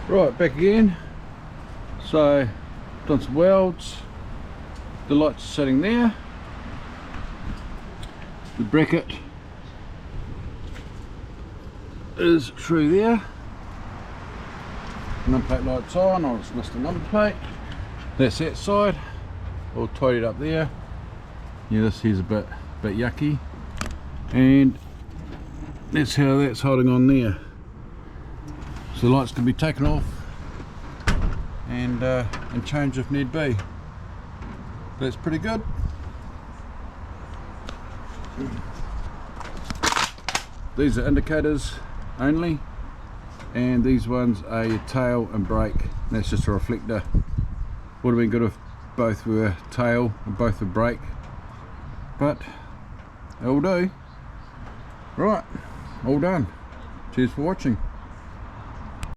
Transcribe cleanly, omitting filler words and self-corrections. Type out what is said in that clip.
Right, back again. So, done some welds. The lights are sitting there. The bracket is through there. Number plate lights on. I'll just list the number plate. That's that side. All tidied up there. Yeah, this here's a bit yucky. And that's how that's holding on there. So the lights can be taken off and changed if need be. That's pretty good. These are indicators only, and these ones are your tail and brake. That's just a reflector. Would have been good if both were tail and both were brake, but it'll do. Right, all done. Cheers for watching.